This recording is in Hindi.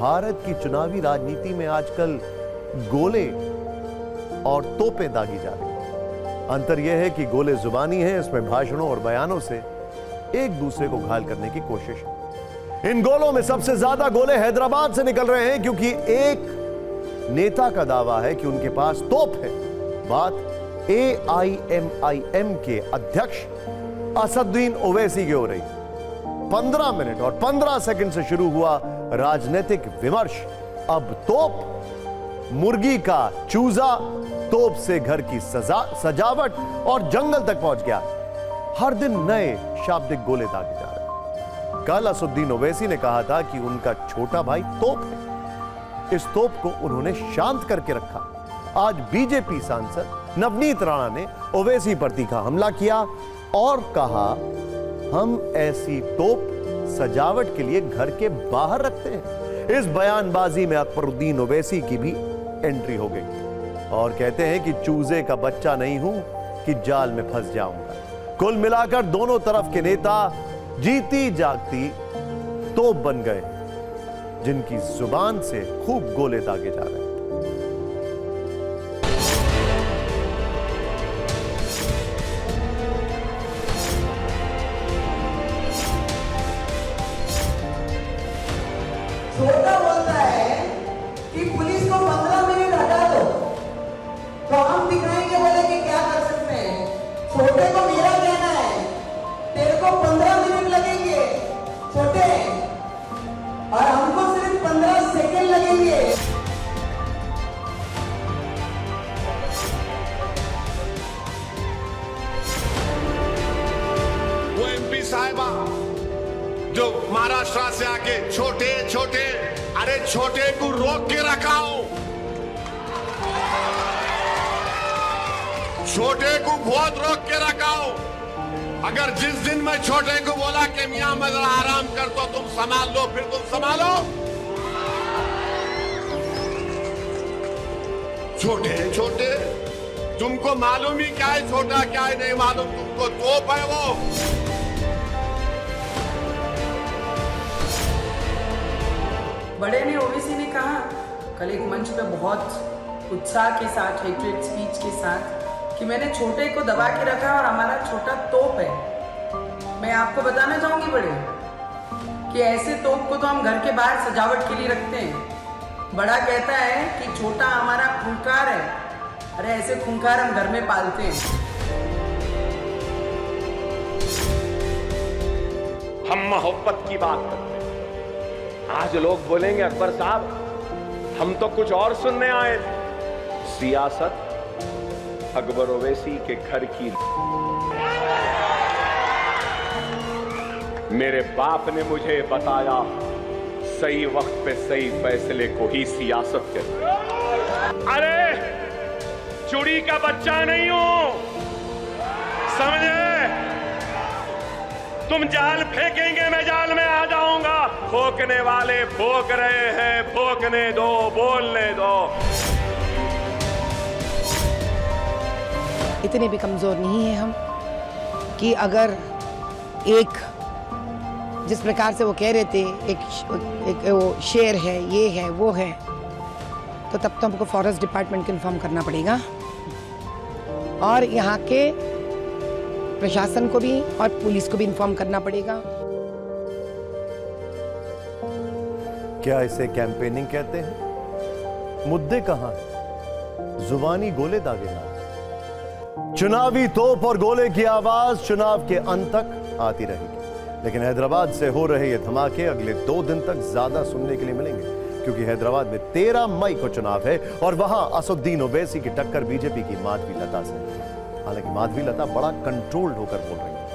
भारत की चुनावी राजनीति में आजकल गोले और तोपें दागी जा रही हैं। अंतर यह है कि गोले जुबानी हैं, इसमें भाषणों और बयानों से एक दूसरे को घायल करने की कोशिश है। इन गोलों में सबसे ज्यादा गोले हैदराबाद से निकल रहे हैं, क्योंकि एक नेता का दावा है कि उनके पास तोप है। बात AIMIM के अध्यक्ष असदुद्दीन ओवैसी की हो रही है। 15 मिनट और 15 सेकंड से शुरू हुआ राजनीतिक विमर्श अब तोप, मुर्गी का चूजा, तोप से घर की सजावट और जंगल तक पहुंच गया। हर दिन नए शाब्दिक गोले दागे जा रहे हैं। कल असदुद्दीन ओवैसी ने कहा था कि उनका छोटा भाई तोप है। इस तोप को उन्होंने शांत करके रखा। आज बीजेपी सांसद नवनीत राणा ने ओवैसी पर तीखा हमला किया और कहा, हम ऐसी तोप सजावट के लिए घर के बाहर रखते हैं। इस बयानबाजी में अकबरुद्दीन ओवैसी की भी एंट्री हो गई और कहते हैं कि चूजे का बच्चा नहीं हूं कि जाल में फंस जाऊंगा। कुल मिलाकर दोनों तरफ के नेता जीती जागती तोप बन गए, जिनकी जुबान से खूब गोले दागे जा रहे हैं। छोटा बोलता है कि पुलिस को 15 मिनट हटा दो, तो हम दिखाएंगे बोले कि क्या कर सकते हैं। छोटे को मेरा कहना है, तेरे को 15 मिनट लगेंगे छोटे, और हमको सिर्फ 15 सेकंड लगेंगे। वो MP साहिबा जो महाराष्ट्र से आके छोटे छोटे, अरे छोटे को रोक के रखा हूं, छोटे को बहुत रोक के रखा हूं। अगर जिस दिन मैं छोटे को बोला कि मियां मैं जरा आराम कर तो तुम संभाल लो, फिर तुम संभालो। छोटे छोटे, तुमको मालूम ही क्या है छोटा क्या है नहीं मालूम, तुमको तोप है वो। बड़े ने ओवैसी ने कहा कल एक मंच पे बहुत उत्साह के साथ, हेट्रेड स्पीच के साथ, कि मैंने छोटे को दबा के रखा और हमारा छोटा तोप है। मैं आपको बताना चाहूंगी बड़े कि ऐसे तोप को तो हम घर के बाहर सजावट के लिए रखते हैं। बड़ा कहता है कि छोटा हमारा खूंखार है, अरे ऐसे खूंखार हम घर में पालते हैं। हम मोहब्बत की बात करते हैं। आज लोग बोलेंगे अकबर साहब हम तो कुछ और सुनने आए थे। सियासत अकबर ओवैसी के घर की। मेरे बाप ने मुझे बताया सही वक्त पे सही फैसले को ही सियासत कहते हैं। अरे चुड़ी का बच्चा नहीं हूं, समझे? तुम जाल फेंकेंगे मैं जाल में आ जाऊंगा। भोंकने वाले भोंक रहे हैं, भोंकने दो, बोलने दो। इतने भी कमजोर नहीं है हम कि अगर एक जिस प्रकार से वो कह रहे थे एक वो शेर है, ये है, वो है, तो तब तो हमको फॉरेस्ट डिपार्टमेंट को इन्फॉर्म करना पड़ेगा और यहाँ के प्रशासन को भी और पुलिस को भी इन्फॉर्म करना पड़ेगा। क्या इसे कैंपेनिंग कहते हैं? मुद्दे कहां हैं? जुबानी गोले दागे ना। चुनावी तोप और गोले की आवाज चुनाव के अंत तक आती रहेगी, लेकिन हैदराबाद से हो रहे ये धमाके अगले 2 दिन तक ज्यादा सुनने के लिए मिलेंगे, क्योंकि हैदराबाद में 13 मई को चुनाव है और वहां असदुद्दीन ओवैसी की टक्कर बीजेपी की माधवी लता से। हालांकि माधवी लता बड़ा कंट्रोल्ड होकर बोल रही है।